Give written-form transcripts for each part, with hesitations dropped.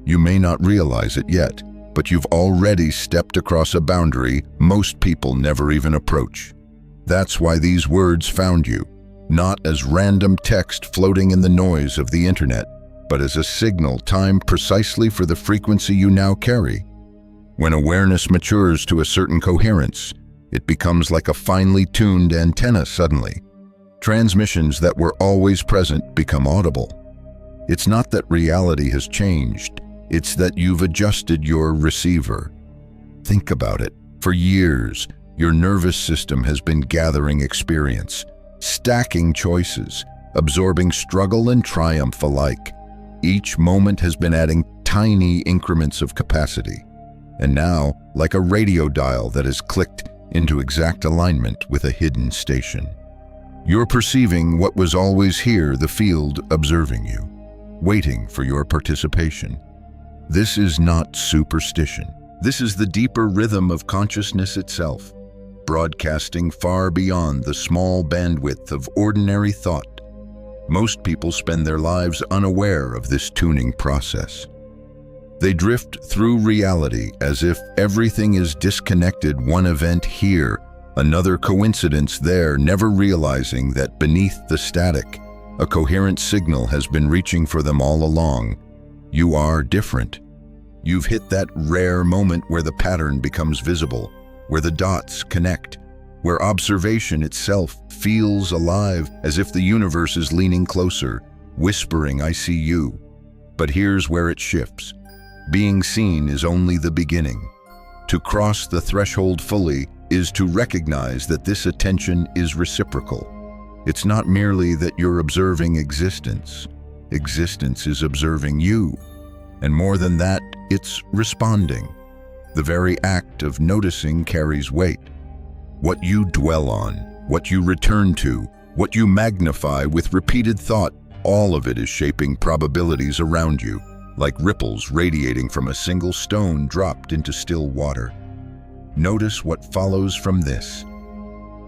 You may not realize it yet, but you've already stepped across a boundary most people never even approach. That's why these words found you, not as random text floating in the noise of the internet, but as a signal timed precisely for the frequency you now carry. When awareness matures to a certain coherence, it becomes like a finely tuned antenna suddenly. Transmissions that were always present become audible. It's not that reality has changed, it's that you've adjusted your receiver. Think about it. For years, your nervous system has been gathering experience, stacking choices, absorbing struggle and triumph alike. Each moment has been adding tiny increments of capacity. And now, like a radio dial that is clicked into exact alignment with a hidden station, you're perceiving what was always here, the field observing you, waiting for your participation. This is not superstition. This is the deeper rhythm of consciousness itself, broadcasting far beyond the small bandwidth of ordinary thought. Most people spend their lives unaware of this tuning process. They drift through reality as if everything is disconnected, one event here, another coincidence there, never realizing that beneath the static, a coherent signal has been reaching for them all along. You are different. You've hit that rare moment where the pattern becomes visible, where the dots connect, where observation itself feels alive, as if the universe is leaning closer, whispering, "I see you." But here's where it shifts. Being seen is only the beginning. To cross the threshold fully is to recognize that this attention is reciprocal. It's not merely that you're observing existence. Existence is observing you. And more than that, it's responding. The very act of noticing carries weight. What you dwell on, what you return to, what you magnify with repeated thought, all of it is shaping probabilities around you, like ripples radiating from a single stone dropped into still water. Notice what follows from this.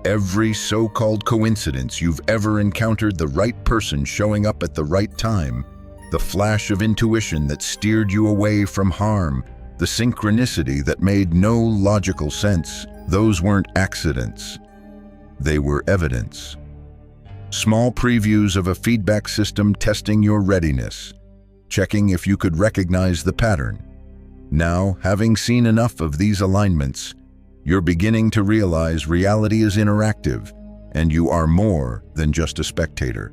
Every so-called coincidence you've ever encountered, the right person showing up at the right time, the flash of intuition that steered you away from harm, the synchronicity that made no logical sense, those weren't accidents. They were evidence. Small previews of a feedback system testing your readiness, checking if you could recognize the pattern. Now, having seen enough of these alignments, you're beginning to realize reality is interactive, and you are more than just a spectator.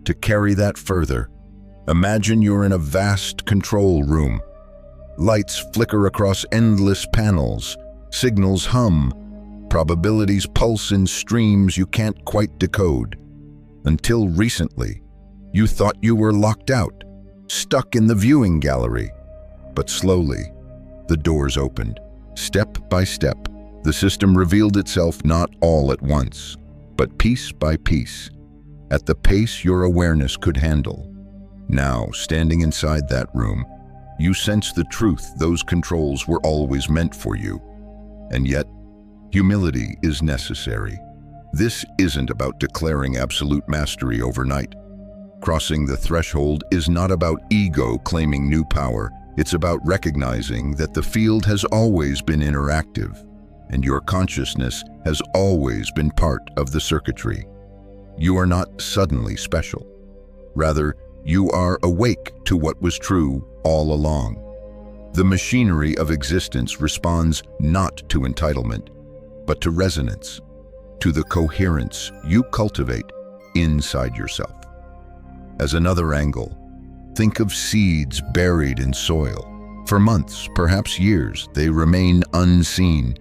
To carry that further, imagine you're in a vast control room. Lights flicker across endless panels, signals hum, probabilities pulse in streams you can't quite decode. Until recently, you thought you were locked out, stuck in the viewing gallery. But slowly, the doors opened. Step by step, the system revealed itself, not all at once, but piece by piece, at the pace your awareness could handle. Now, standing inside that room, you sense the truth those controls were always meant for you. And yet, humility is necessary. This isn't about declaring absolute mastery overnight. Crossing the threshold is not about ego claiming new power. It's about recognizing that the field has always been interactive, and your consciousness has always been part of the circuitry. You are not suddenly special. Rather, you are awake to what was true all along. The machinery of existence responds not to entitlement, but to resonance, to the coherence you cultivate inside yourself. As another angle, think of seeds buried in soil. For months, perhaps years, they remain unseen,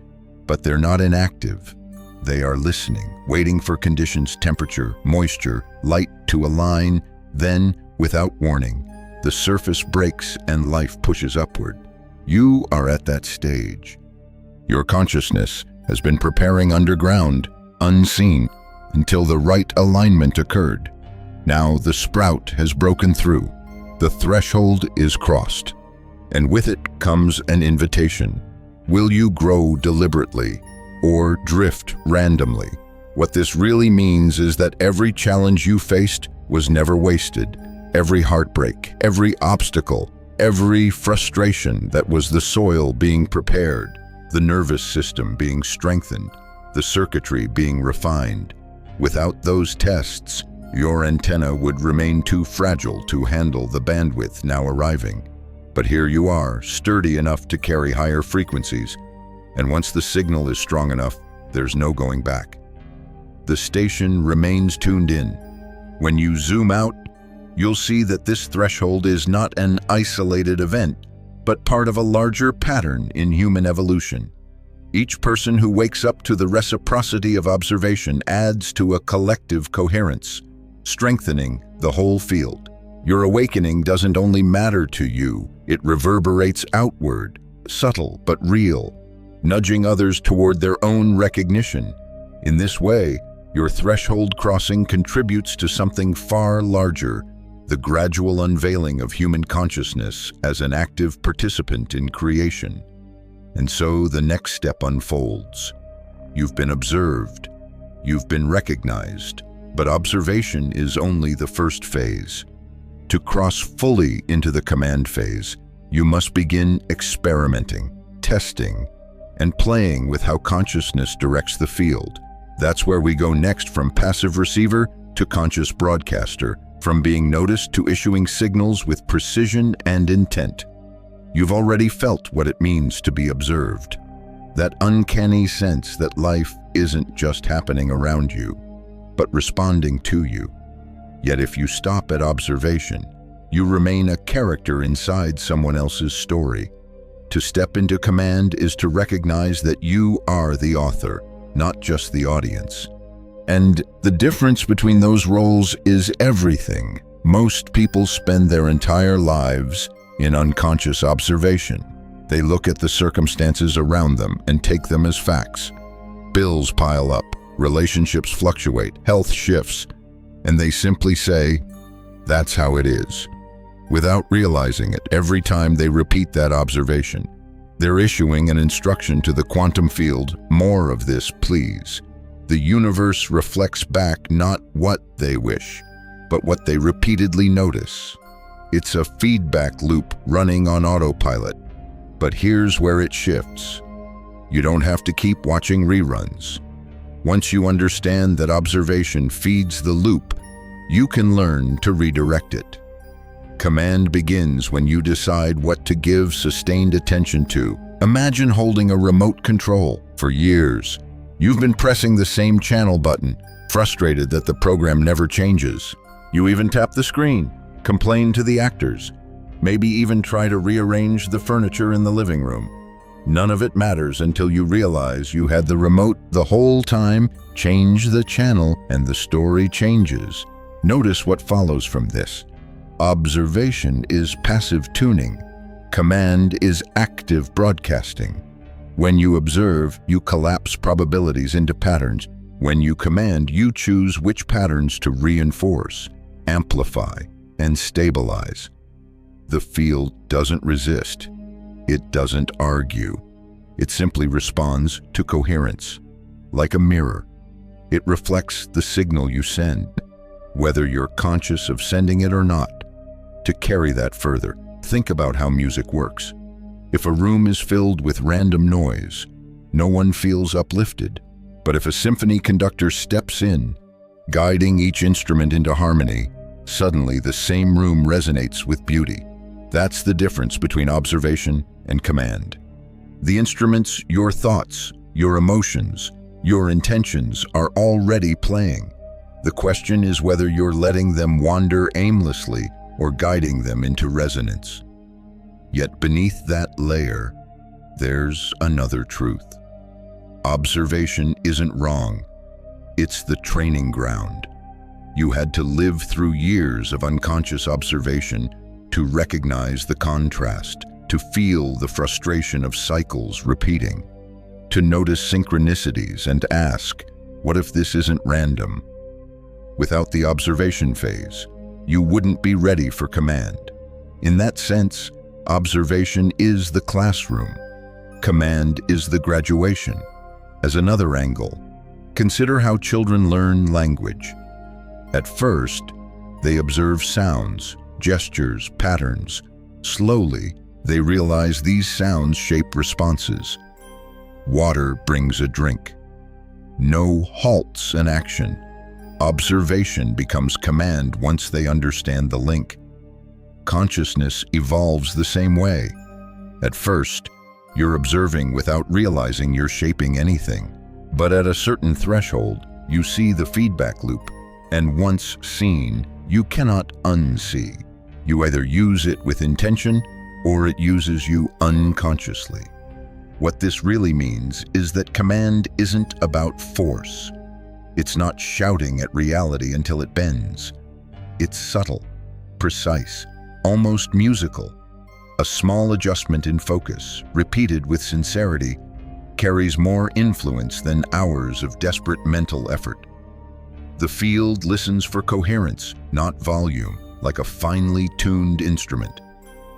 but they're not inactive. They are listening, waiting for conditions, temperature, moisture, light to align. Then, without warning, the surface breaks and life pushes upward. You are at that stage. Your consciousness has been preparing underground, unseen, until the right alignment occurred. Now the sprout has broken through. The threshold is crossed, and with it comes an invitation. Will you grow deliberately or drift randomly? What this really means is that every challenge you faced was never wasted. Every heartbreak, every obstacle Every frustration that was the soil being prepared, the nervous system being strengthened, the circuitry being refined. Without those tests, your antenna would remain too fragile to handle the bandwidth now arriving. But here you are, sturdy enough to carry higher frequencies, and once the signal is strong enough, there's no going back. The station remains tuned in. When you zoom out, you'll see that this threshold is not an isolated event, but part of a larger pattern in human evolution. Each person who wakes up to the reciprocity of observation adds to a collective coherence, strengthening the whole field. Your awakening doesn't only matter to you, it reverberates outward, subtle but real, nudging others toward their own recognition. In this way, your threshold crossing contributes to something far larger, the gradual unveiling of human consciousness as an active participant in creation. And so the next step unfolds. You've been observed, you've been recognized, but observation is only the first phase. To cross fully into the command phase, you must begin experimenting, testing, and playing with how consciousness directs the field. That's where we go next, from passive receiver to conscious broadcaster, from being noticed to issuing signals with precision and intent. You've already felt what it means to be observed. That uncanny sense that life isn't just happening around you, but responding to you. Yet if you stop at observation, you remain a character inside someone else's story. To step into command is to recognize that you are the author, not just the audience. And the difference between those roles is everything. Most people spend their entire lives in unconscious observation. They look at the circumstances around them and take them as facts. Bills pile up, relationships fluctuate, health shifts, and they simply say, "That's how it is." Without realizing it, every time they repeat that observation, they're issuing an instruction to the quantum field: more of this, please. The universe reflects back not what they wish, but what they repeatedly notice. It's a feedback loop running on autopilot. But here's where it shifts. You don't have to keep watching reruns. Once you understand that observation feeds the loop, you can learn to redirect it. Command begins when you decide what to give sustained attention to. Imagine holding a remote control for years. You've been pressing the same channel button, frustrated that the program never changes. You even tap the screen, complain to the actors, maybe even try to rearrange the furniture in the living room. None of it matters until you realize you had the remote the whole time. Change the channel and the story changes. Notice what follows from this. Observation is passive tuning. Command is active broadcasting. When you observe, you collapse probabilities into patterns. When you command, you choose which patterns to reinforce, amplify, and stabilize. The field doesn't resist. It doesn't argue. It simply responds to coherence. Like a mirror, it reflects the signal you send, whether you're conscious of sending it or not. To carry that further, think about how music works. If a room is filled with random noise, no one feels uplifted. But if a symphony conductor steps in, guiding each instrument into harmony, suddenly the same room resonates with beauty. That's the difference between observation and command. The instruments, your thoughts, your emotions, your intentions are already playing. The question is whether you're letting them wander aimlessly or guiding them into resonance. Yet beneath that layer, there's another truth. Observation isn't wrong. It's the training ground. You had to live through years of unconscious observation to recognize the contrast, to feel the frustration of cycles repeating, to notice synchronicities and ask, what if this isn't random? Without the observation phase, you wouldn't be ready for command. In that sense, observation is the classroom. Command is the graduation. As another angle, consider how children learn language. At first, they observe sounds, gestures, patterns. Slowly, they realize these sounds shape responses. Water brings a drink. No halts an action. Observation becomes command once they understand the link. Consciousness evolves the same way. At first, you're observing without realizing you're shaping anything. But at a certain threshold, you see the feedback loop, and once seen, you cannot unsee. You either use it with intention, or it uses you unconsciously. What this really means is that command isn't about force. It's not shouting at reality until it bends. It's subtle, precise, almost musical. A small adjustment in focus, repeated with sincerity, carries more influence than hours of desperate mental effort. The field listens for coherence, not volume, like a finely tuned instrument.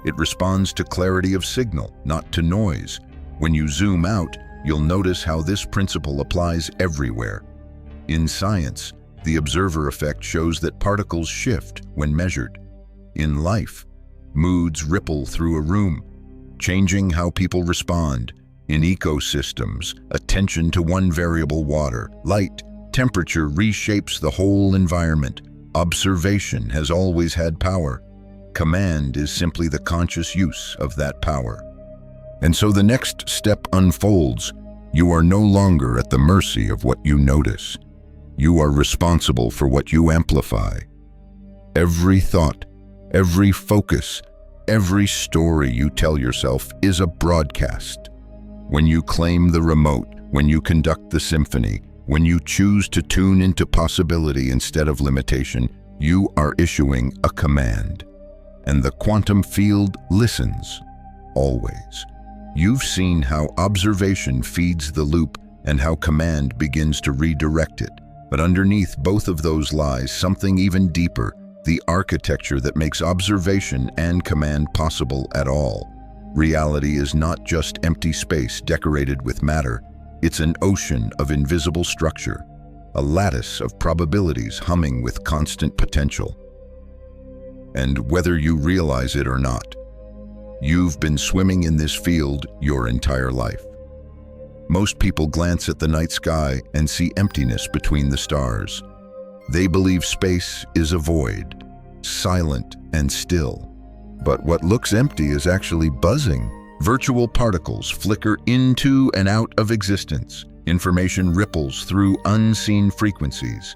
It responds to clarity of signal, not to noise. When you zoom out, you'll notice how this principle applies everywhere. In science, the observer effect shows that particles shift when measured. In life, moods ripple through a room, changing how people respond. In ecosystems, attention to one variable, water, light, temperature, reshapes the whole environment. Observation has always had power. Command is simply the conscious use of that power. And so the next step unfolds. You are no longer at the mercy of what you notice. You are responsible for what you amplify. Every thought, every focus, every story you tell yourself is a broadcast. When you claim the remote, when you conduct the symphony, when you choose to tune into possibility instead of limitation, you are issuing a command. And the quantum field listens, always. You've seen how observation feeds the loop and how command begins to redirect it. But underneath both of those lies something even deeper, the architecture that makes observation and command possible at all. Reality is not just empty space decorated with matter. It's an ocean of invisible structure, a lattice of probabilities humming with constant potential. And whether you realize it or not, you've been swimming in this field your entire life. Most people glance at the night sky and see emptiness between the stars. They believe space is a void, silent and still. But what looks empty is actually buzzing. Virtual particles flicker into and out of existence. Information ripples through unseen frequencies.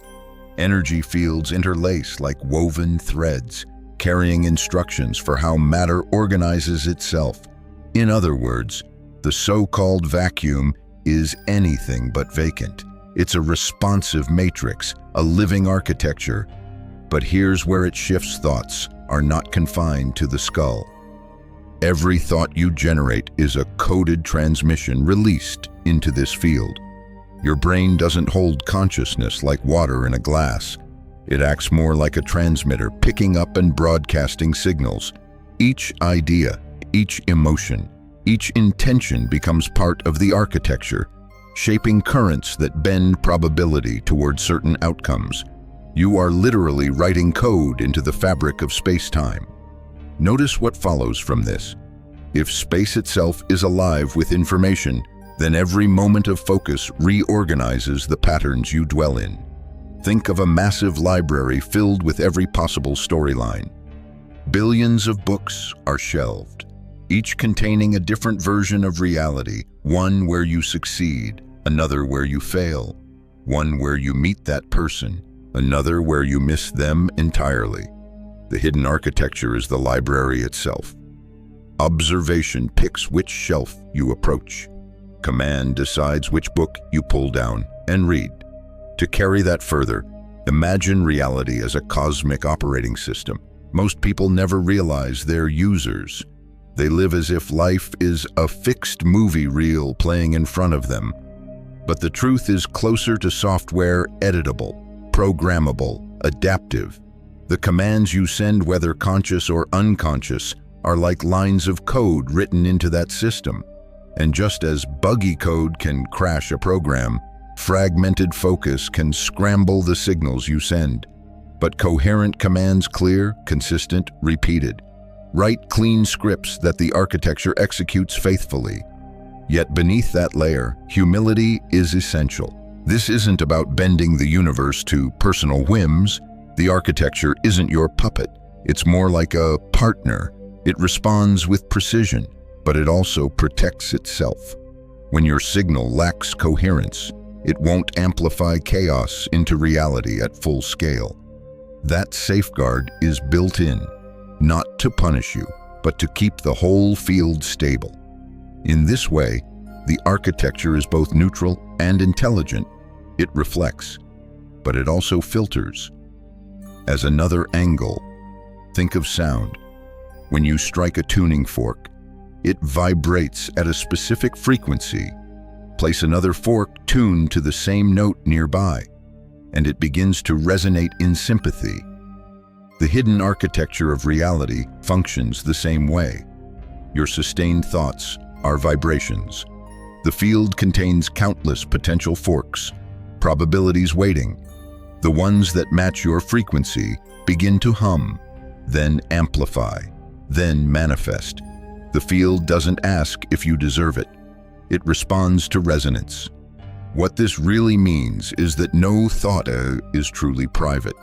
Energy fields interlace like woven threads, carrying instructions for how matter organizes itself. In other words, the so-called vacuum is anything but vacant. It's a responsive matrix, a living architecture. But here's where it shifts. Thoughts are not confined to the skull. Every thought you generate is a coded transmission released into this field. Your brain doesn't hold consciousness like water in a glass. It acts more like a transmitter, picking up and broadcasting signals. Each idea, each emotion, each intention becomes part of the architecture, shaping currents that bend probability toward certain outcomes. You are literally writing code into the fabric of space-time. Notice what follows from this. If space itself is alive with information, then every moment of focus reorganizes the patterns you dwell in. Think of a massive library filled with every possible storyline. Billions of books are shelved, each containing a different version of reality, one where you succeed, another where you fail, one where you meet that person, another where you miss them entirely. The hidden architecture is the library itself. Observation picks which shelf you approach. Command decides which book you pull down and read. To carry that further, imagine reality as a cosmic operating system. Most people never realize they're users. They live as if life is a fixed movie reel playing in front of them. But the truth is closer to software: editable, programmable, adaptive. The commands you send, whether conscious or unconscious, are like lines of code written into that system. And just as buggy code can crash a program, fragmented focus can scramble the signals you send. But coherent commands, clear, consistent, repeated. Write clean scripts that the architecture executes faithfully. Yet beneath that layer, humility is essential. This isn't about bending the universe to personal whims. The architecture isn't your puppet. It's more like a partner. It responds with precision, but it also protects itself. When your signal lacks coherence, it won't amplify chaos into reality at full scale. That safeguard is built in, not to punish you, but to keep the whole field stable. In this way, the architecture is both neutral and intelligent. It reflects, but it also filters. As another angle, think of sound. When you strike a tuning fork, it vibrates at a specific frequency. Place another fork tuned to the same note nearby, and it begins to resonate in sympathy. The hidden architecture of reality functions the same way. Your sustained thoughts are vibrations. The field contains countless potential forks, probabilities waiting. The ones that match your frequency begin to hum, then amplify, then manifest. The field doesn't ask if you deserve it. It responds to resonance. What this really means is that no thought is truly private,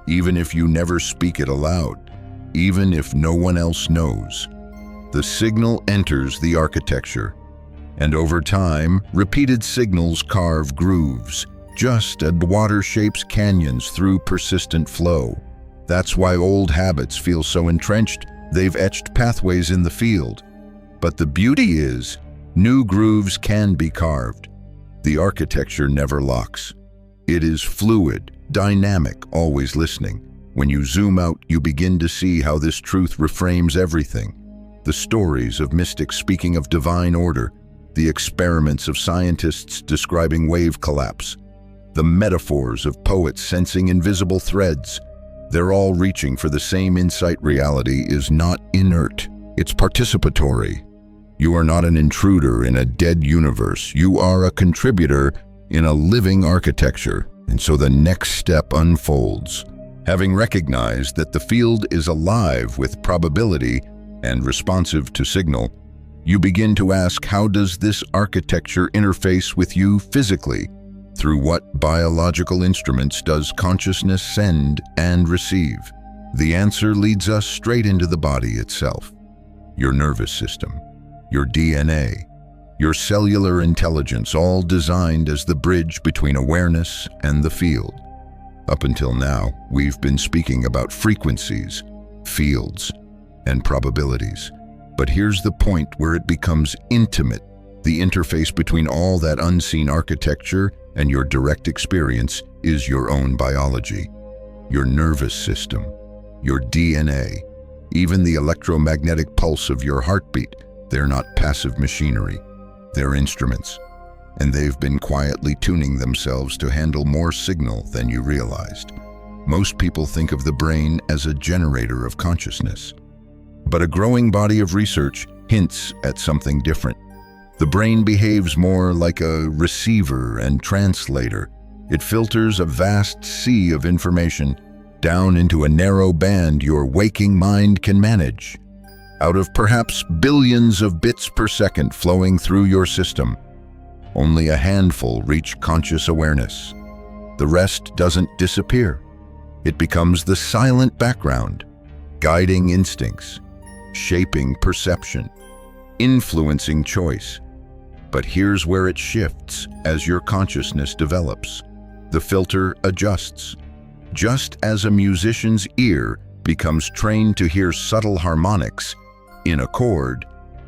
even if you never speak it aloud, even if no one else knows. The signal enters the architecture, and over time, repeated signals carve grooves, just as water shapes canyons through persistent flow. That's why old habits feel so entrenched. They've etched pathways in the field. But the beauty is, new grooves can be carved. The architecture never locks. It is fluid, dynamic, always listening. When you zoom out, you begin to see how this truth reframes everything. The stories of mystics speaking of divine order, the experiments of scientists describing wave collapse, the metaphors of poets sensing invisible threads. They're all reaching for the same insight: reality is not inert, it's participatory. You are not an intruder in a dead universe. You are a contributor in a living architecture. And so the next step unfolds. Having recognized that the field is alive with probability and responsive to signal, you begin to ask, how does this architecture interface with you physically? Through what biological instruments does consciousness send and receive? The answer leads us straight into the body itself. Your nervous system, your DNA, your cellular intelligence, all designed as the bridge between awareness and the field. Up until now, we've been speaking about frequencies, fields, and probabilities. But here's the point where it becomes intimate. The interface between all that unseen architecture and your direct experience is your own biology, your nervous system, your DNA, even the electromagnetic pulse of your heartbeat. They're not passive machinery, they're instruments, and they've been quietly tuning themselves to handle more signal than you realized. Most people think of the brain as a generator of consciousness, but a growing body of research hints at something different. The brain behaves more like a receiver and translator. It filters a vast sea of information down into a narrow band your waking mind can manage. Out of perhaps billions of bits per second flowing through your system, only a handful reach conscious awareness. The rest doesn't disappear. It becomes the silent background, guiding instincts, shaping perception, influencing choice. But here's where it shifts as your consciousness develops. The filter adjusts. Just as a musician's ear becomes trained to hear subtle harmonics in a chord,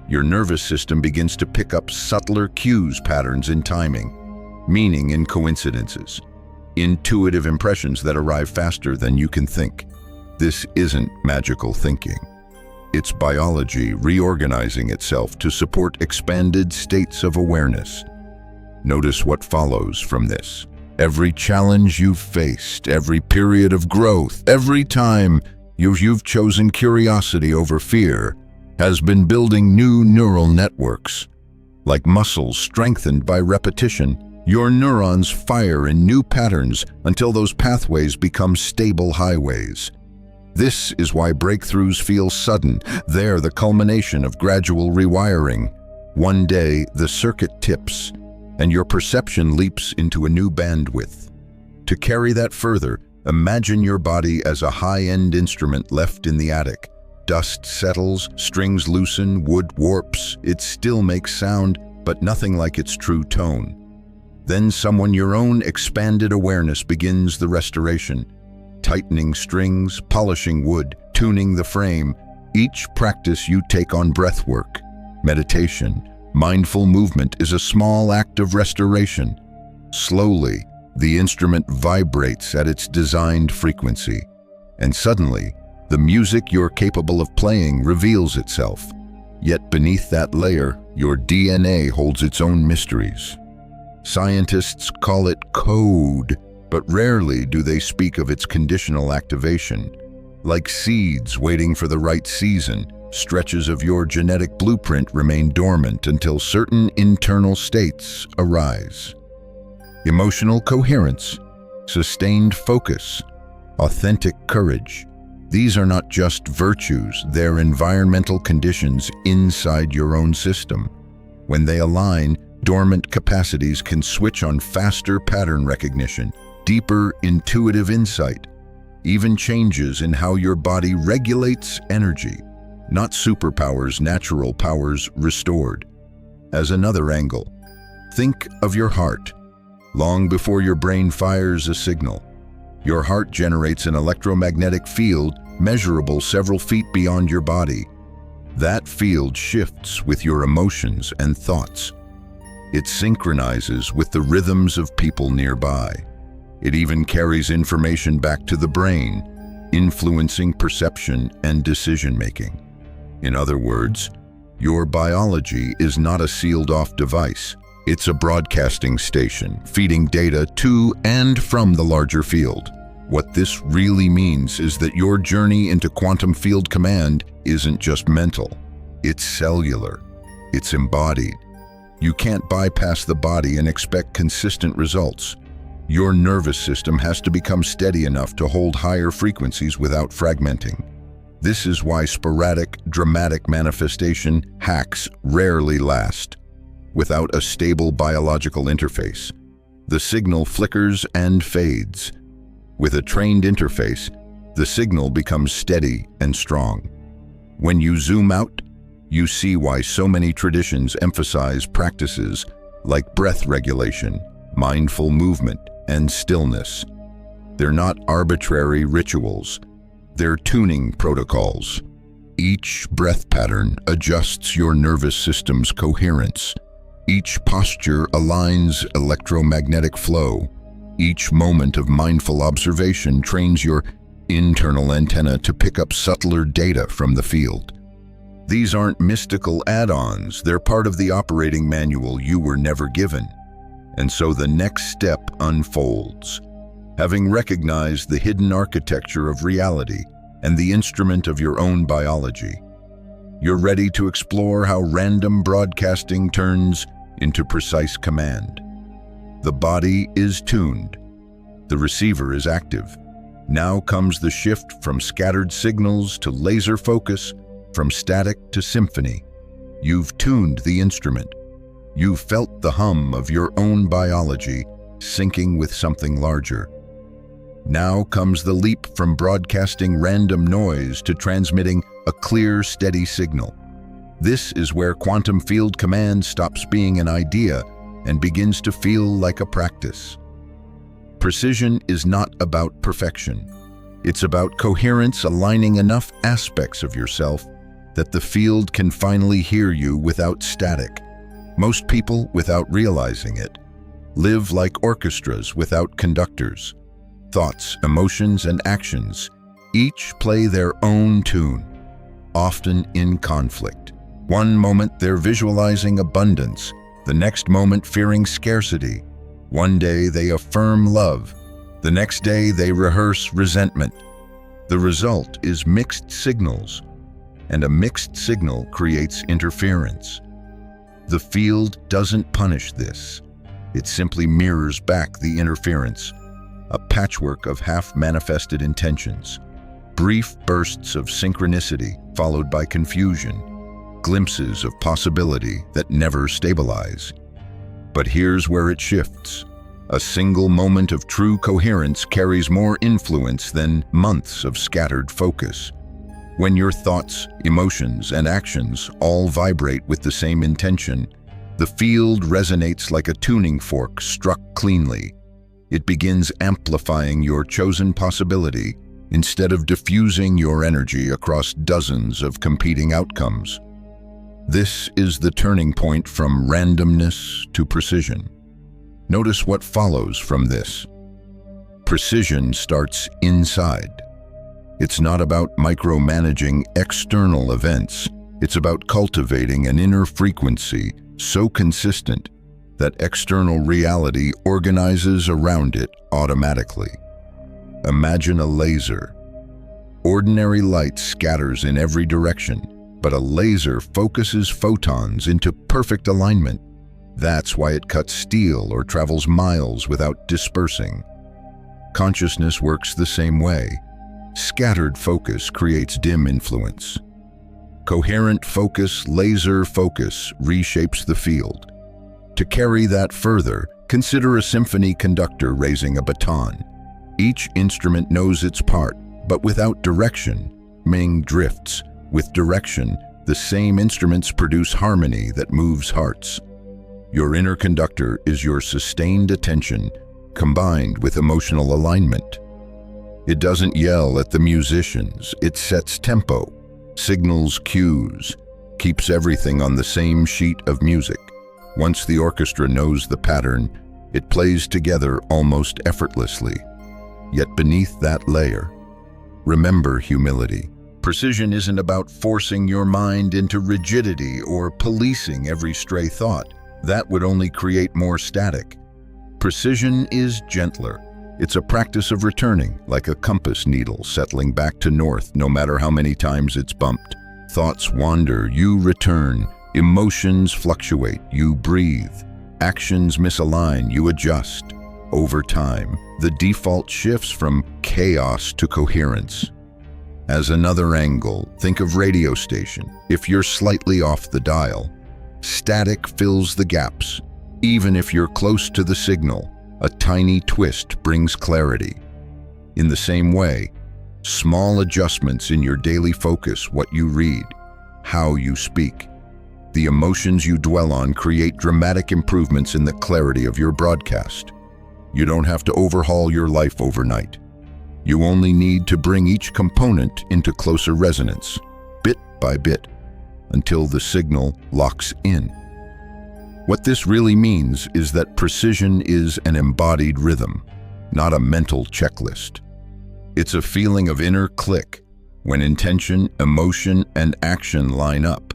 your nervous system begins to pick up subtler cues, patterns in timing, meaning in coincidences, intuitive impressions that arrive faster than you can think. This isn't magical thinking. It's biology reorganizing itself to support expanded states of awareness. Notice what follows from this. Every challenge you've faced, every period of growth, every time you've chosen curiosity over fear, has been building new neural networks. Like muscles strengthened by repetition, your neurons fire in new patterns until those pathways become stable highways. This is why breakthroughs feel sudden. They're the culmination of gradual rewiring. One day, the circuit tips, and your perception leaps into a new bandwidth. To carry that further, imagine your body as a high-end instrument left in the attic. Dust settles, strings loosen, wood warps. It still makes sound, but nothing like its true tone. Then your own expanded awareness begins the restoration. Tightening strings, polishing wood, tuning the frame. Each practice you take on breathwork, meditation, mindful movement is a small act of restoration. Slowly, the instrument vibrates at its designed frequency, and suddenly, the music you're capable of playing reveals itself. Yet beneath that layer, your DNA holds its own mysteries. Scientists call it code, but rarely do they speak of its conditional activation. Like seeds waiting for the right season, stretches of your genetic blueprint remain dormant until certain internal states arise. Emotional coherence, sustained focus, authentic courage. These are not just virtues, they're environmental conditions inside your own system. When they align, dormant capacities can switch on faster pattern recognition, deeper intuitive insight, even changes in how your body regulates energy, not superpowers, natural powers restored. As another angle, think of your heart. Long before your brain fires a signal, your heart generates an electromagnetic field measurable several feet beyond your body. That field shifts with your emotions and thoughts. It synchronizes with the rhythms of people nearby. It even carries information back to the brain, influencing perception and decision-making. In other words, your biology is not a sealed-off device. It's a broadcasting station, feeding data to and from the larger field. What this really means is that your journey into quantum field command isn't just mental. It's cellular. It's embodied. You can't bypass the body and expect consistent results. Your nervous system has to become steady enough to hold higher frequencies without fragmenting. This is why sporadic, dramatic manifestation hacks rarely last. Without a stable biological interface, the signal flickers and fades. With a trained interface, the signal becomes steady and strong. When you zoom out, you see why so many traditions emphasize practices like breath regulation, mindful movement, and stillness. They're not arbitrary rituals. They're tuning protocols. Each breath pattern adjusts your nervous system's coherence. Each posture aligns electromagnetic flow. Each moment of mindful observation trains your internal antenna to pick up subtler data from the field. These aren't mystical add-ons, they're part of the operating manual you were never given. And so the next step unfolds. Having recognized the hidden architecture of reality and the instrument of your own biology, you're ready to explore how random broadcasting turns into precise command. The body is tuned. The receiver is active. Now comes the shift from scattered signals to laser focus, from static to symphony. You've tuned the instrument. You've felt the hum of your own biology syncing with something larger. Now comes the leap from broadcasting random noise to transmitting a clear, steady signal. This is where quantum field command stops being an idea and begins to feel like a practice. Precision is not about perfection. It's about coherence, aligning enough aspects of yourself that the field can finally hear you without static. Most people, without realizing it, live like orchestras without conductors. Thoughts, emotions, and actions each play their own tune, often in conflict. One moment they're visualizing abundance, the next moment fearing scarcity. One day they affirm love, the next day they rehearse resentment. The result is mixed signals, and a mixed signal creates interference. The field doesn't punish this. It simply mirrors back the interference, a patchwork of half-manifested intentions. brief bursts of synchronicity followed by confusion, glimpses of possibility that never stabilize. But here's where it shifts. A single moment of true coherence carries more influence than months of scattered focus. When your thoughts, emotions, and actions all vibrate with the same intention, the field resonates like a tuning fork struck cleanly. It begins amplifying your chosen possibility instead of diffusing your energy across dozens of competing outcomes. This is the turning point from randomness to precision. Notice what follows from this. Precision starts inside. It's not about micromanaging external events. It's about cultivating an inner frequency so consistent that external reality organizes around it automatically. Imagine a laser. Ordinary light scatters in every direction, but a laser focuses photons into perfect alignment. That's why it cuts steel or travels miles without dispersing. Consciousness works the same way. Scattered focus creates dim influence. Coherent focus, laser focus, reshapes the field. To carry that further, consider a symphony conductor raising a baton. Each instrument knows its part, but without direction, Ming drifts. With direction, the same instruments produce harmony that moves hearts. Your inner conductor is your sustained attention, combined with emotional alignment. It doesn't yell at the musicians, it sets tempo, signals cues, keeps everything on the same sheet of music. Once the orchestra knows the pattern, it plays together almost effortlessly. Yet beneath that layer, remember humility. Precision isn't about forcing your mind into rigidity or policing every stray thought. That would only create more static. Precision is gentler. It's a practice of returning, like a compass needle settling back to north no matter how many times it's bumped. Thoughts wander, you return. Emotions fluctuate, you breathe. Actions misalign, you adjust. Over time, the default shifts from chaos to coherence. As another angle, think of radio station. If you're slightly off the dial, static fills the gaps. Even if you're close to the signal, a tiny twist brings clarity. In the same way, small adjustments in your daily focus, what you read, how you speak, the emotions you dwell on create dramatic improvements in the clarity of your broadcast. You don't have to overhaul your life overnight. You only need to bring each component into closer resonance, bit by bit, until the signal locks in. What this really means is that precision is an embodied rhythm, not a mental checklist. It's a feeling of inner click, when intention, emotion, and action line up.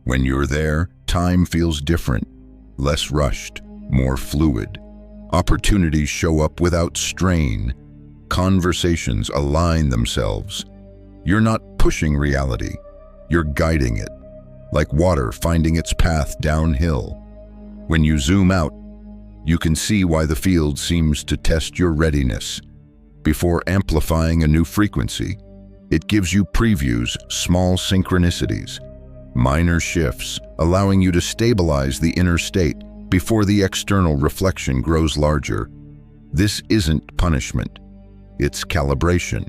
When you're there, time feels different, less rushed, more fluid. Opportunities show up without strain. Conversations align themselves. You're not pushing reality, you're guiding it, like water finding its path downhill. When you zoom out, you can see why the field seems to test your readiness. Before amplifying a new frequency, it gives you previews, small synchronicities, minor shifts, allowing you to stabilize the inner state before the external reflection grows larger. This isn't punishment, it's calibration.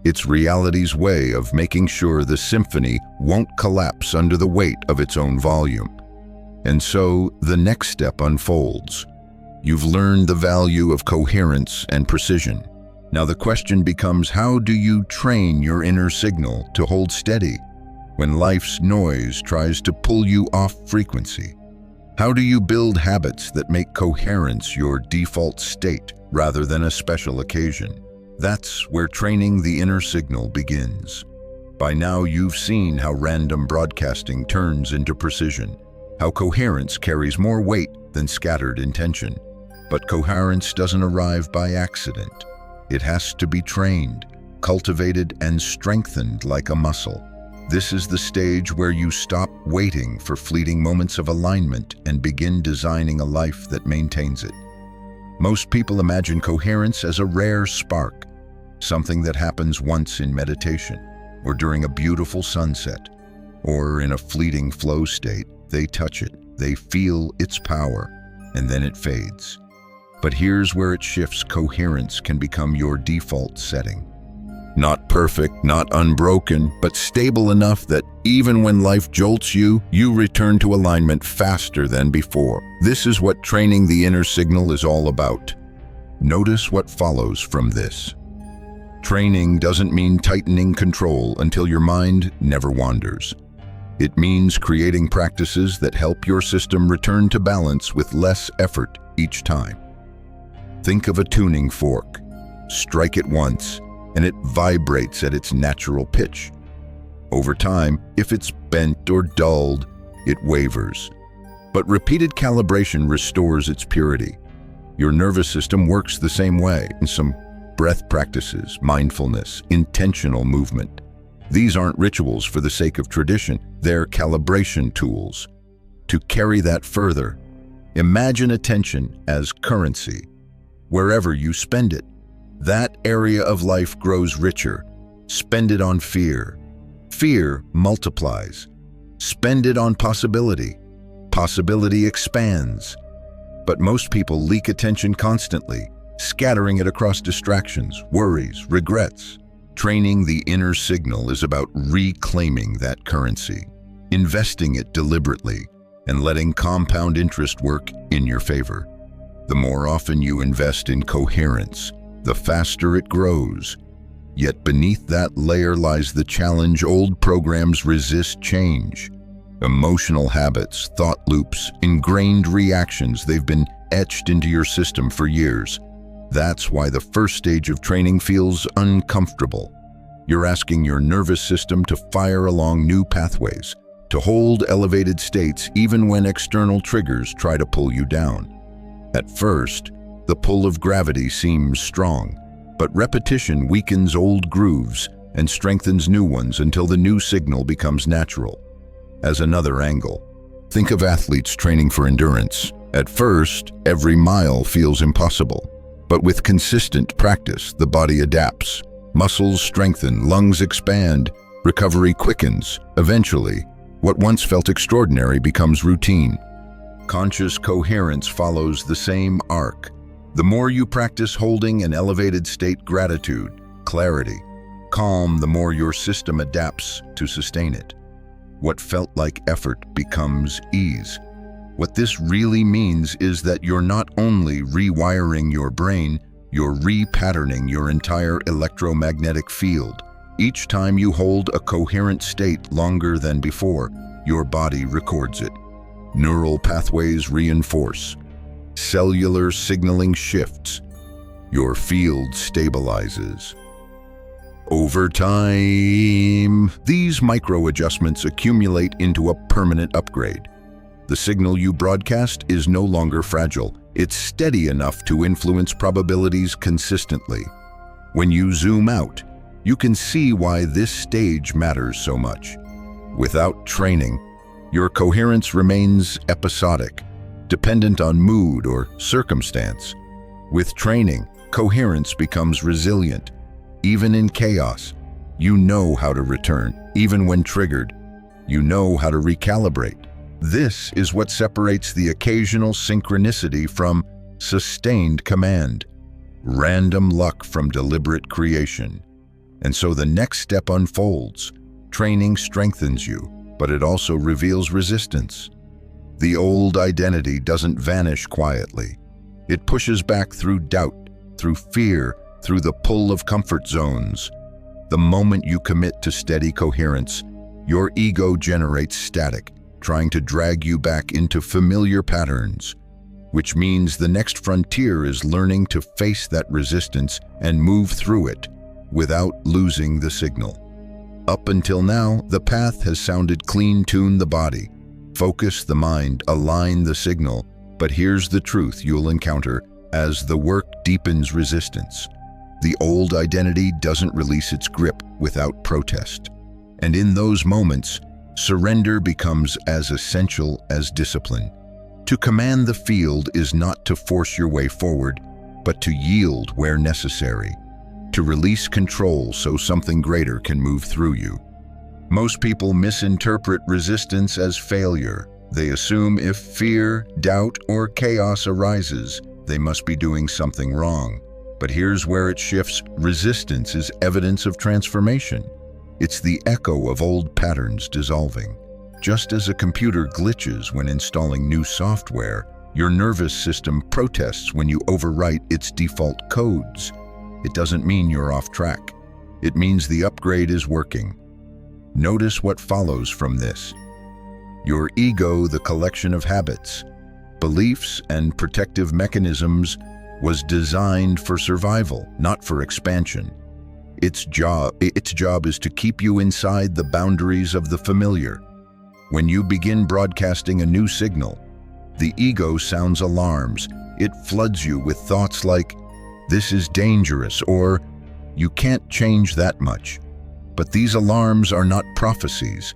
It's reality's way of making sure the symphony won't collapse under the weight of its own volume. And so, the next step unfolds. You've learned the value of coherence and precision. Now the question becomes, how do you train your inner signal to hold steady when life's noise tries to pull you off frequency? How do you build habits that make coherence your default state rather than a special occasion? That's where training the inner signal begins. By now you've seen how random broadcasting turns into precision, how coherence carries more weight than scattered intention. But coherence doesn't arrive by accident. It has to be trained, cultivated, and strengthened like a muscle. This is the stage where you stop waiting for fleeting moments of alignment and begin designing a life that maintains it. Most people imagine coherence as a rare spark, something that happens once in meditation, or during a beautiful sunset, or in a fleeting flow state. They touch it, they feel its power, and then it fades. But here's where it shifts. Coherence can become your default setting. Not perfect, not unbroken, but stable enough that even when life jolts you, you return to alignment faster than before. This is what training the inner signal is all about. Notice what follows from this. Training doesn't mean tightening control until your mind never wanders. It means creating practices that help your system return to balance with less effort each time. Think of a tuning fork. Strike it once, and it vibrates at its natural pitch. Over time, if it's bent or dulled, it wavers. But repeated calibration restores its purity. Your nervous system works the same way. In some breath practices, mindfulness, intentional movement. These aren't rituals for the sake of tradition, they're calibration tools. To carry that further, imagine attention as currency. Wherever you spend it, that area of life grows richer. Spend it on fear. Fear multiplies. Spend it on possibility. Possibility expands. But most people leak attention constantly, scattering it across distractions, worries, regrets. Training the inner signal is about reclaiming that currency, investing it deliberately, and letting compound interest work in your favor. The more often you invest in coherence, the faster it grows. Yet beneath that layer lies the challenge. Old programs resist change. Emotional habits, thought loops, ingrained reactions, they've been etched into your system for years. That's why the first stage of training feels uncomfortable. You're asking your nervous system to fire along new pathways, to hold elevated states even when external triggers try to pull you down. At first, the pull of gravity seems strong, but repetition weakens old grooves and strengthens new ones until the new signal becomes natural. As another angle, think of athletes training for endurance. At first, every mile feels impossible, but with consistent practice, the body adapts. Muscles strengthen, lungs expand, recovery quickens. Eventually, what once felt extraordinary becomes routine. Conscious coherence follows the same arc. The more you practice holding an elevated state, gratitude, clarity, calm, the more your system adapts to sustain it. What felt like effort becomes ease. What this really means is that you're not only rewiring your brain, you're repatterning your entire electromagnetic field. Each time you hold a coherent state longer than before, your body records it. Neural pathways reinforce. Cellular signaling shifts. Your field stabilizes. Over time, these micro-adjustments accumulate into a permanent upgrade. The signal you broadcast is no longer fragile. It's steady enough to influence probabilities consistently. When you zoom out, you can see why this stage matters so much. Without training, your coherence remains episodic, dependent on mood or circumstance. With training, coherence becomes resilient. Even in chaos, you know how to return. Even when triggered, you know how to recalibrate. This is what separates the occasional synchronicity from sustained command, random luck from deliberate creation. And so the next step unfolds. Training strengthens you, but it also reveals resistance. The old identity doesn't vanish quietly. It pushes back through doubt, through fear, through the pull of comfort zones. The moment you commit to steady coherence, your ego generates static, trying to drag you back into familiar patterns, which means the next frontier is learning to face that resistance and move through it without losing the signal. Up until now, the path has sounded clean: tune the body, focus the mind, align the signal. But here's the truth you'll encounter as the work deepens: resistance. The old identity doesn't release its grip without protest. And in those moments, surrender becomes as essential as discipline. To command the field is not to force your way forward, but to yield where necessary. to release control so something greater can move through you. Most people misinterpret resistance as failure. They assume if fear, doubt, or chaos arises, they must be doing something wrong. But here's where it shifts. Resistance is evidence of transformation. It's the echo of old patterns dissolving. Just as a computer glitches when installing new software, your nervous system protests when you overwrite its default codes. It doesn't mean you're off track. It means the upgrade is working. Notice what follows from this. Your ego, the collection of habits, beliefs, and protective mechanisms, was designed for survival, not for expansion. Its job is to keep you inside the boundaries of the familiar. When you begin broadcasting a new signal, the ego sounds alarms. It floods you with thoughts like, "This is dangerous," or "You can't change that much." But these alarms are not prophecies.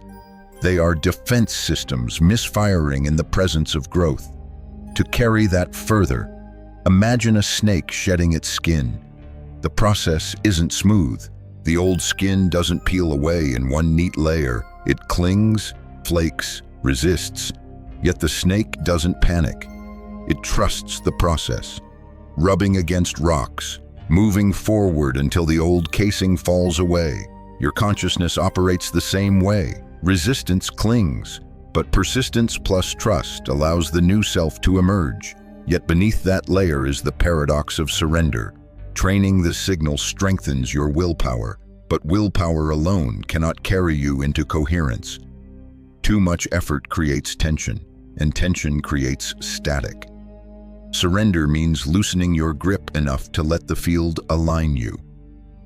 They are defense systems misfiring in the presence of growth. To carry that further, imagine a snake shedding its skin. The process isn't smooth. The old skin doesn't peel away in one neat layer. It clings, flakes, resists. Yet the snake doesn't panic. It trusts the process, rubbing against rocks, moving forward until the old casing falls away. Your consciousness operates the same way. Resistance clings, but persistence plus trust allows the new self to emerge. Yet beneath that layer is the paradox of surrender. Training the signal strengthens your willpower, but willpower alone cannot carry you into coherence. Too much effort creates tension, and tension creates static. Surrender means loosening your grip enough to let the field align you.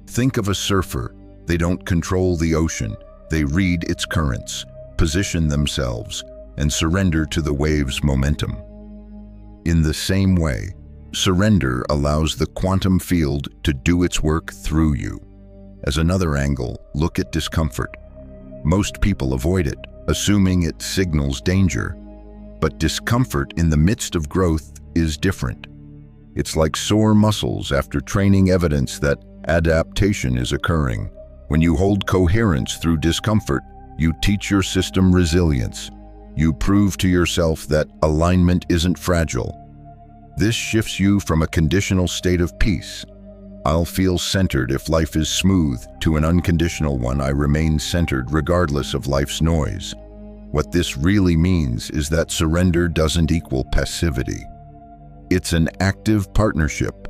Think of a surfer. They don't control the ocean. They read its currents, position themselves, and surrender to the wave's momentum. In the same way, surrender allows the quantum field to do its work through you. As another angle, look at discomfort. Most people avoid it, assuming it signals danger. But discomfort in the midst of growth is different. It's like sore muscles after training, evidence that adaptation is occurring. When you hold coherence through discomfort, you teach your system resilience. You prove to yourself that alignment isn't fragile. This shifts you from a conditional state of peace, "I'll feel centered if life is smooth," to an unconditional one, "I remain centered regardless of life's noise." What this really means is that surrender doesn't equal passivity. It's an active partnership.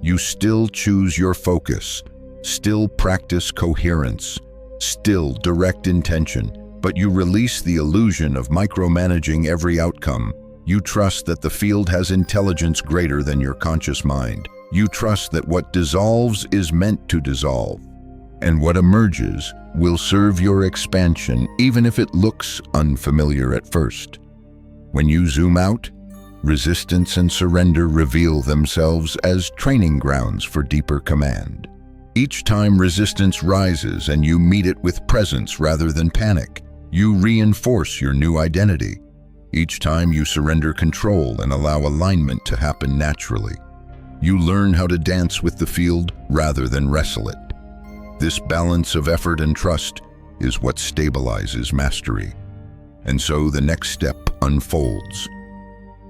You still choose your focus, still practice coherence, still direct intention, but you release the illusion of micromanaging every outcome. You trust that the field has intelligence greater than your conscious mind. You trust that what dissolves is meant to dissolve, and what emerges will serve your expansion, even if it looks unfamiliar at first. When you zoom out, resistance and surrender reveal themselves as training grounds for deeper command. Each time resistance rises and you meet it with presence rather than panic, you reinforce your new identity. Each time you surrender control and allow alignment to happen naturally, you learn how to dance with the field rather than wrestle it. This balance of effort and trust is what stabilizes mastery. And so the next step unfolds.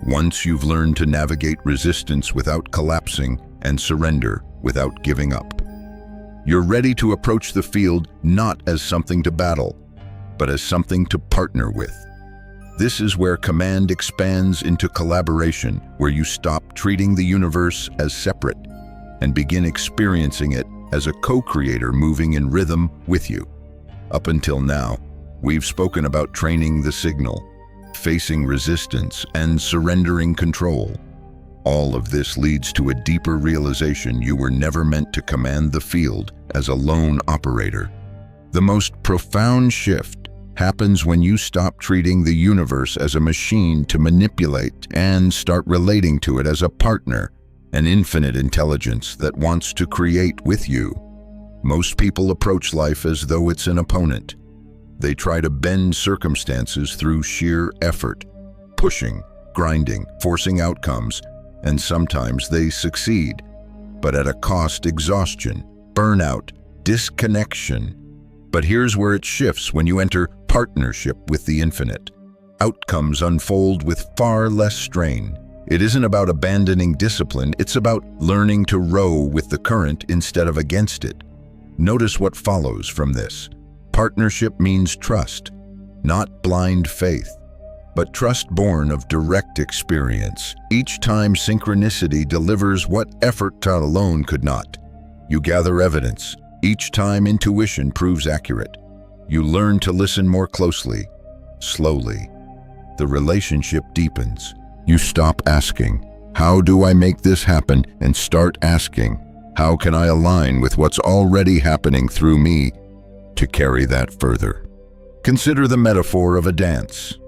Once you've learned to navigate resistance without collapsing and surrender without giving up, you're ready to approach the field not as something to battle, but as something to partner with. This is where command expands into collaboration, where you stop treating the universe as separate and begin experiencing it as a co-creator moving in rhythm with you. Up until now, we've spoken about training the signal, facing resistance, and surrendering control. All of this leads to a deeper realization: you were never meant to command the field as a lone operator. The most profound shift happens when you stop treating the universe as a machine to manipulate and start relating to it as a partner, an infinite intelligence that wants to create with you. Most people approach life as though it's an opponent. They try to bend circumstances through sheer effort, pushing, grinding, forcing outcomes, and sometimes they succeed, but at a cost: exhaustion, burnout, disconnection. But here's where it shifts when you enter partnership with the infinite. Outcomes unfold with far less strain. It isn't about abandoning discipline, it's about learning to row with the current instead of against it. Notice what follows from this. Partnership means trust, not blind faith, but trust born of direct experience. Each time synchronicity delivers what effort alone could not. You gather evidence. Each time intuition proves accurate. You learn to listen more closely, slowly. The relationship deepens. You stop asking, "How do I make this happen?" and start asking, "How can I align with what's already happening through me to carry that further?" Consider the metaphor of a dance.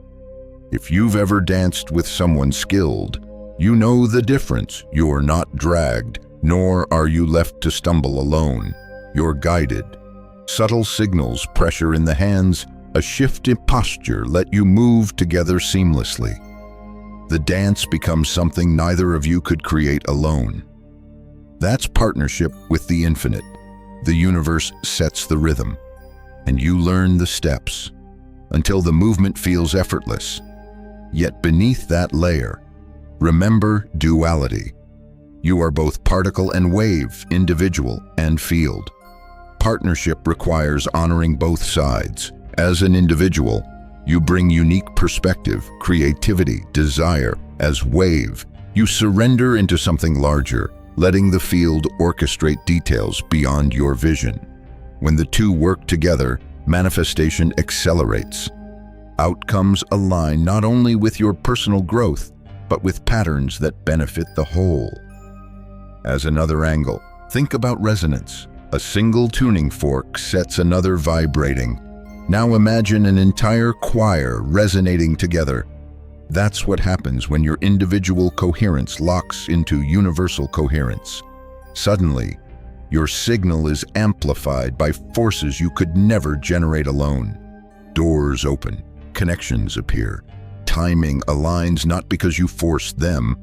If you've ever danced with someone skilled, you know the difference. You're not dragged, nor are you left to stumble alone. You're guided. Subtle signals, pressure in the hands, a shift in posture let you move together seamlessly. The dance becomes something neither of you could create alone. That's partnership with the infinite. The universe sets the rhythm, and you learn the steps until the movement feels effortless. Yet beneath that layer, remember duality. You are both particle and wave, individual and field. Partnership requires honoring both sides. As an individual, you bring unique perspective, creativity, desire. As wave, you surrender into something larger, letting the field orchestrate details beyond your vision. When the two work together, manifestation accelerates. Outcomes align not only with your personal growth, but with patterns that benefit the whole. As another angle, think about resonance. A single tuning fork sets another vibrating. Now imagine an entire choir resonating together. That's what happens when your individual coherence locks into universal coherence. Suddenly, your signal is amplified by forces you could never generate alone. Doors open, connections appear. Timing aligns not because you forced them,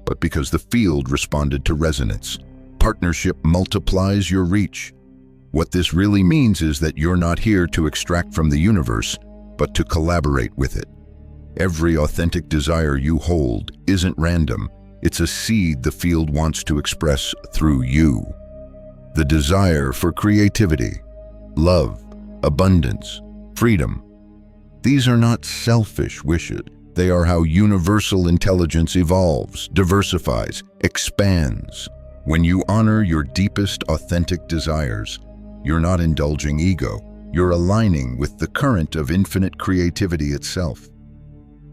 but because the field responded to resonance. Partnership multiplies your reach. What this really means is that you're not here to extract from the universe, but to collaborate with it. Every authentic desire you hold isn't random. It's a seed the field wants to express through you. The desire for creativity, love, abundance, freedom. These are not selfish wishes. They are how universal intelligence evolves, diversifies, expands. When you honor your deepest authentic desires, you're not indulging ego. You're aligning with the current of infinite creativity itself.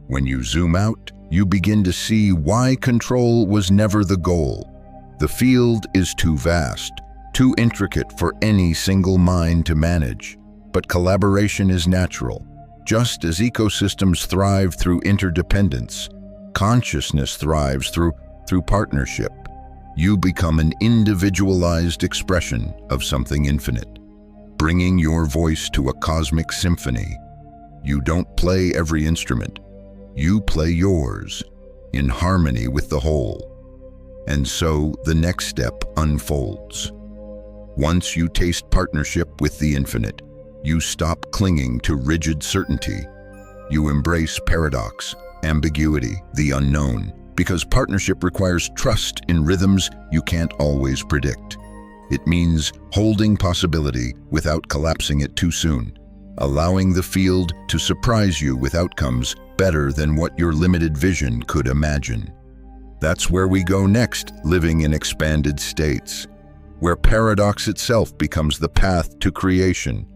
When you zoom out, you begin to see why control was never the goal. The field is too vast, too intricate for any single mind to manage. But collaboration is natural. Just as ecosystems thrive through interdependence, consciousness thrives through partnership. You become an individualized expression of something infinite, bringing your voice to a cosmic symphony. You don't play every instrument. You play yours, in harmony with the whole. And so the next step unfolds. Once you taste partnership with the infinite, you stop clinging to rigid certainty. You embrace paradox, ambiguity, the unknown, because partnership requires trust in rhythms you can't always predict. It means holding possibility without collapsing it too soon, allowing the field to surprise you with outcomes better than what your limited vision could imagine. That's where we go next, living in expanded states, where paradox itself becomes the path to creation.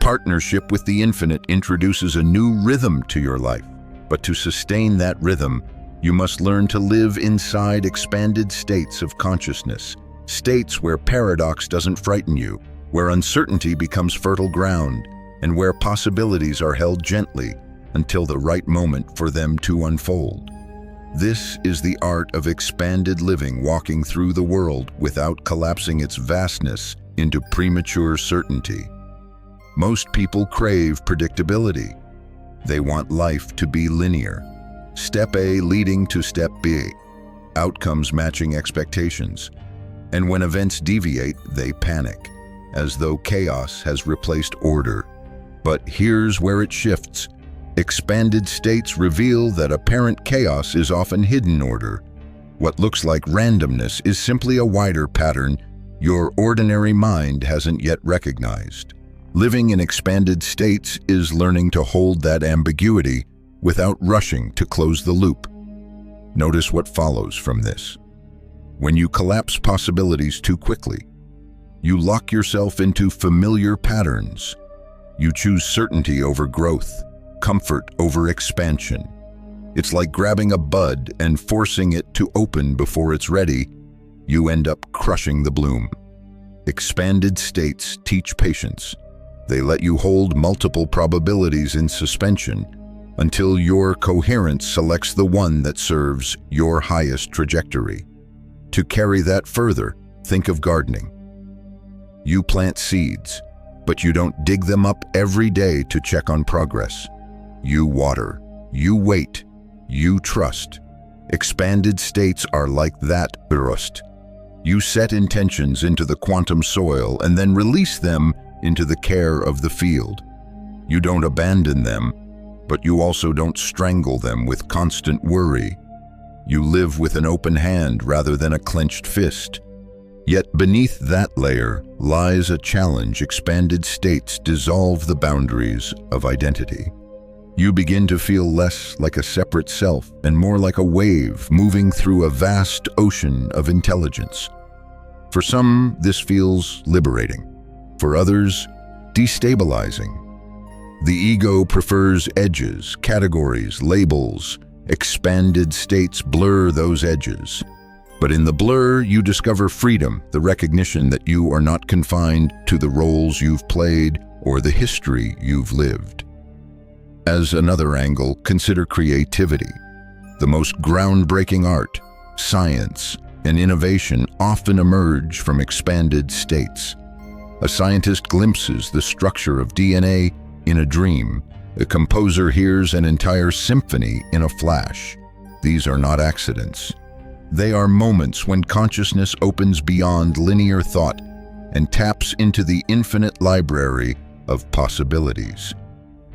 Partnership with the infinite introduces a new rhythm to your life, but to sustain that rhythm, you must learn to live inside expanded states of consciousness, states where paradox doesn't frighten you, where uncertainty becomes fertile ground, and where possibilities are held gently until the right moment for them to unfold. This is the art of expanded living, walking through the world without collapsing its vastness into premature certainty. Most people crave predictability. They want life to be linear. Step A leading to step B, outcomes matching expectations. And when events deviate, they panic, as though chaos has replaced order. But here's where it shifts. Expanded states reveal that apparent chaos is often hidden order. What looks like randomness is simply a wider pattern your ordinary mind hasn't yet recognized. Living in expanded states is learning to hold that ambiguity without rushing to close the loop. Notice what follows from this. When you collapse possibilities too quickly, you lock yourself into familiar patterns. You choose certainty over growth, comfort over expansion. It's like grabbing a bud and forcing it to open before it's ready. You end up crushing the bloom. Expanded states teach patience. They let you hold multiple probabilities in suspension until your coherence selects the one that serves your highest trajectory. To carry that further, think of gardening. You plant seeds, but you don't dig them up every day to check on progress. You water, you wait, you trust. Expanded states are like that burst. You set intentions into the quantum soil and then release them into the care of the field. You don't abandon them, but you also don't strangle them with constant worry. You live with an open hand rather than a clenched fist. Yet beneath that layer lies a challenge. Expanded states dissolve the boundaries of identity. You begin to feel less like a separate self and more like a wave moving through a vast ocean of intelligence. For some, this feels liberating. For others, destabilizing. The ego prefers edges, categories, labels. Expanded states blur those edges. But in the blur, you discover freedom, the recognition that you are not confined to the roles you've played or the history you've lived. As another angle, consider creativity. The most groundbreaking art, science, and innovation often emerge from expanded states. A scientist glimpses the structure of DNA in a dream. A composer hears an entire symphony in a flash. These are not accidents. They are moments when consciousness opens beyond linear thought and taps into the infinite library of possibilities.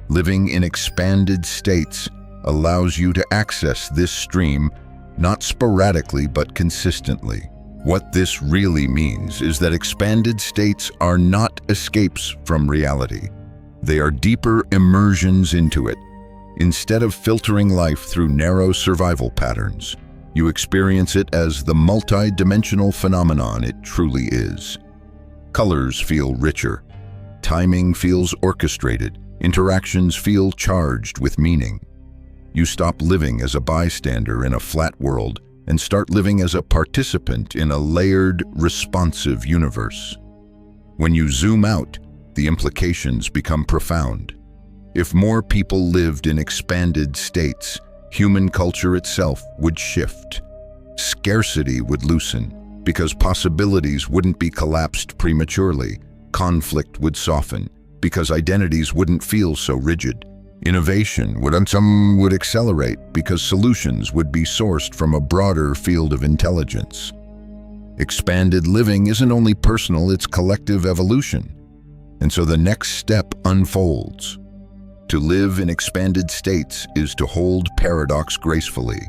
Living in expanded states allows you to access this stream not sporadically but consistently. What this really means is that expanded states are not escapes from reality. They are deeper immersions into it. Instead of filtering life through narrow survival patterns, you experience it as the multi-dimensional phenomenon it truly is. Colors feel richer. Timing feels orchestrated. Interactions feel charged with meaning. You stop living as a bystander in a flat world and start living as a participant in a layered, responsive universe. When you zoom out, the implications become profound. If more people lived in expanded states, human culture itself would shift. Scarcity would loosen, because possibilities wouldn't be collapsed prematurely. Conflict would soften, because identities wouldn't feel so rigid. Innovation would accelerate, because solutions would be sourced from a broader field of intelligence. Expanded living isn't only personal, it's collective evolution. And so the next step unfolds. To live in expanded states is to hold paradox gracefully,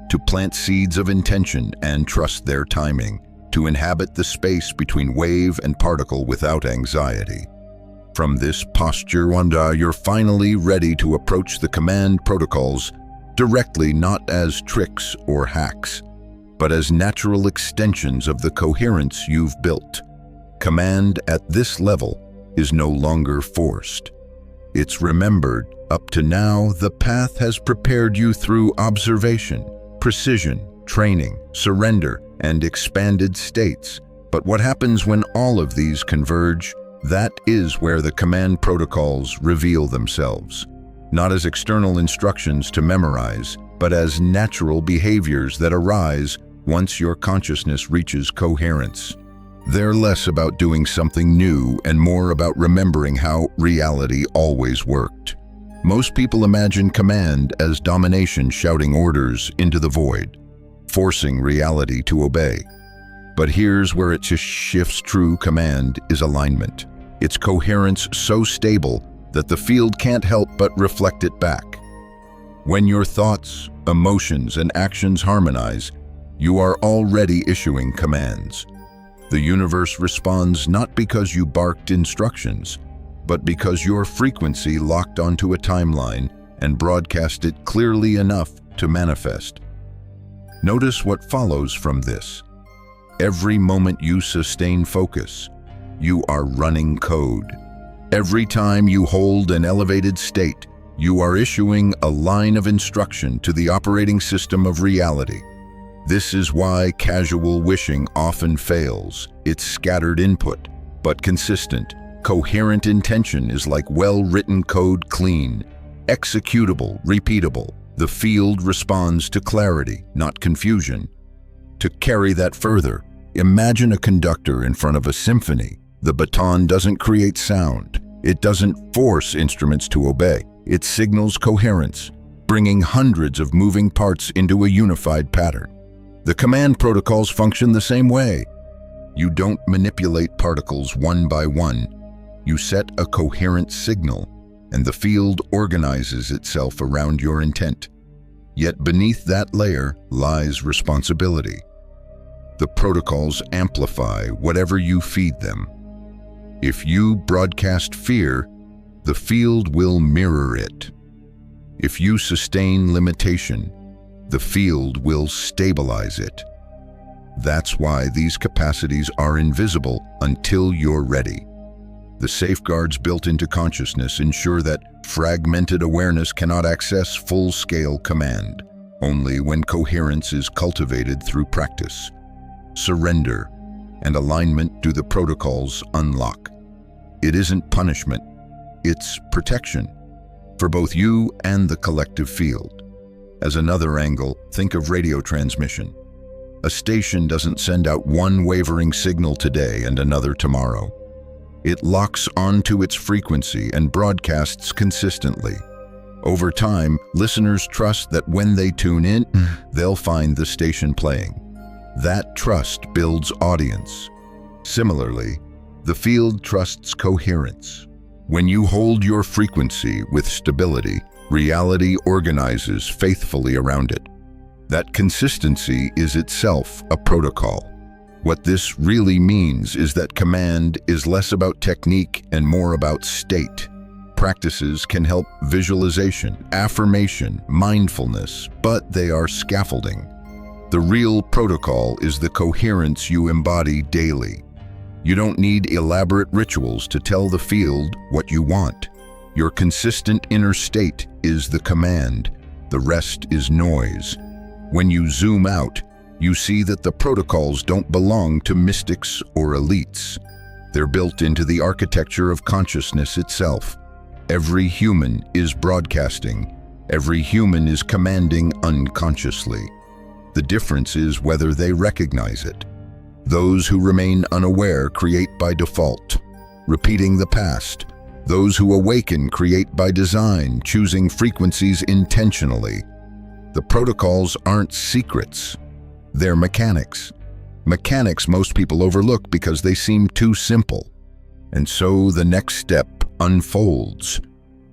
to plant seeds of intention and trust their timing, to inhabit the space between wave and particle without anxiety. From this posture, you're finally ready to approach the command protocols directly, not as tricks or hacks, but as natural extensions of the coherence you've built. Command at this level is no longer forced. It's remembered. Up to now, the path has prepared you through observation, precision, training, surrender, and expanded states. But what happens when all of these converge? That is where the command protocols reveal themselves, not as external instructions to memorize, but as natural behaviors that arise once your consciousness reaches coherence. They're less about doing something new and more about remembering how reality always worked. Most people imagine command as domination shouting orders into the void, forcing reality to obey. But here's where it just shifts. True command is alignment. It's coherence so stable that the field can't help but reflect it back. When your thoughts, emotions, and actions harmonize, you are already issuing commands. The universe responds not because you barked instructions, but because your frequency locked onto a timeline and broadcast it clearly enough to manifest. Notice what follows from this. Every moment you sustain focus, you are running code. Every time you hold an elevated state, you are issuing a line of instruction to the operating system of reality. This is why casual wishing often fails. It's scattered input, but consistent. Coherent intention is like well-written code, clean, executable, repeatable. The field responds to clarity, not confusion. To carry that further, imagine a conductor in front of a symphony. The baton doesn't create sound. It doesn't force instruments to obey. It signals coherence, bringing hundreds of moving parts into a unified pattern. The command protocols function the same way. You don't manipulate particles one by one. You set a coherent signal, and the field organizes itself around your intent. Yet beneath that layer lies responsibility. The protocols amplify whatever you feed them. If you broadcast fear, the field will mirror it. If you sustain limitation, the field will stabilize it. That's why these capacities are invisible until you're ready. The safeguards built into consciousness ensure that fragmented awareness cannot access full-scale command, only when coherence is cultivated through practice. Surrender and alignment do the protocols unlock. It isn't punishment, it's protection for both you and the collective field. As another angle, think of radio transmission. A station doesn't send out one wavering signal today and another tomorrow. It locks onto its frequency and broadcasts consistently. Over time, listeners trust that when they tune in, they'll find the station playing. That trust builds audience. Similarly, the field trusts coherence. When you hold your frequency with stability, reality organizes faithfully around it. That consistency is itself a protocol. What this really means is that command is less about technique and more about state. Practices can help visualization, affirmation, mindfulness, but they are scaffolding. The real protocol is the coherence you embody daily. You don't need elaborate rituals to tell the field what you want. Your consistent inner state is the command. The rest is noise. When you zoom out, you see that the protocols don't belong to mystics or elites. They're built into the architecture of consciousness itself. Every human is broadcasting. Every human is commanding unconsciously. The difference is whether they recognize it. Those who remain unaware create by default, repeating the past. Those who awaken create by design, choosing frequencies intentionally. The protocols aren't secrets. They're mechanics. Mechanics most people overlook because they seem too simple. And so the next step unfolds.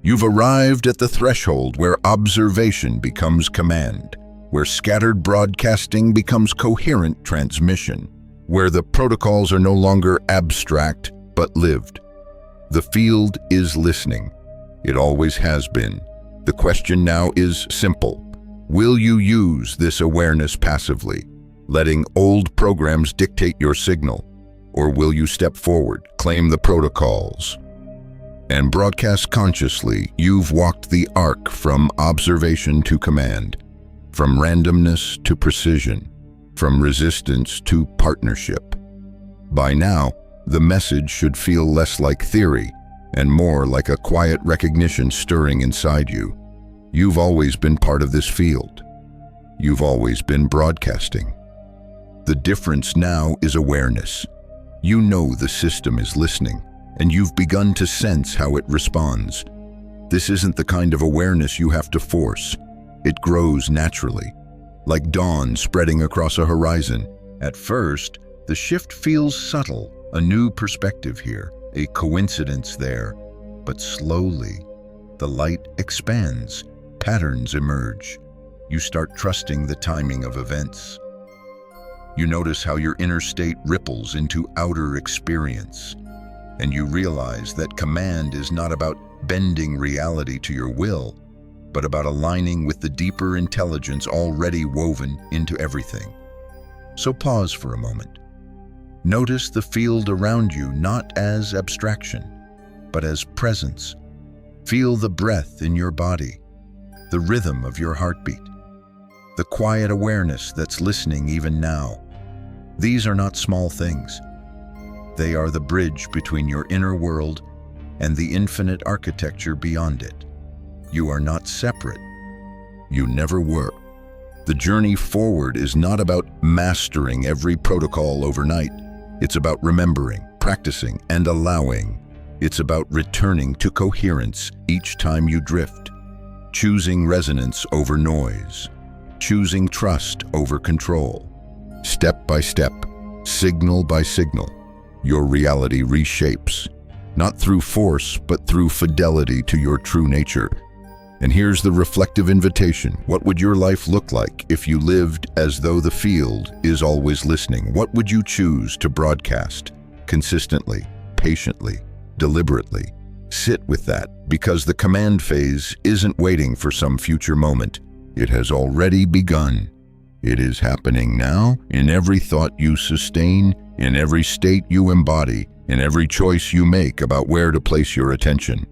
You've arrived at the threshold where observation becomes command, where scattered broadcasting becomes coherent transmission, where the protocols are no longer abstract but lived. The field is listening. It always has been. The question now is simple. Will you use this awareness passively, letting old programs dictate your signal? Or will you step forward, claim the protocols, and broadcast consciously? You've walked the arc from observation to command, from randomness to precision, from resistance to partnership. By now, the message should feel less like theory and more like a quiet recognition stirring inside you. You've always been part of this field. You've always been broadcasting. The difference now is awareness. You know the system is listening, and you've begun to sense how it responds. This isn't the kind of awareness you have to force. It grows naturally, like dawn spreading across a horizon. At first, The shift feels subtle, a new perspective here, a coincidence there, but slowly, the light expands, patterns emerge. You start trusting the timing of events. You notice how your inner state ripples into outer experience, and you realize that command is not about bending reality to your will, but about aligning with the deeper intelligence already woven into everything. So pause for a moment. Notice the field around you not as abstraction, but as presence. Feel the breath in your body, the rhythm of your heartbeat, the quiet awareness that's listening even now. These are not small things. They are the bridge between your inner world and the infinite architecture beyond it. You are not separate. You never were. The journey forward is not about mastering every protocol overnight. It's about remembering, practicing, and allowing. It's about returning to coherence each time you drift, choosing resonance over noise, choosing trust over control. Step by step, signal by signal, your reality reshapes, not through force, but through fidelity to your true nature. And here's the reflective invitation. What would your life look like if you lived as though the field is always listening? What would you choose to broadcast? Consistently, patiently, deliberately. Sit with that, because the command phase isn't waiting for some future moment. It has already begun. It is happening now, in every thought you sustain, in every state you embody, in every choice you make about where to place your attention.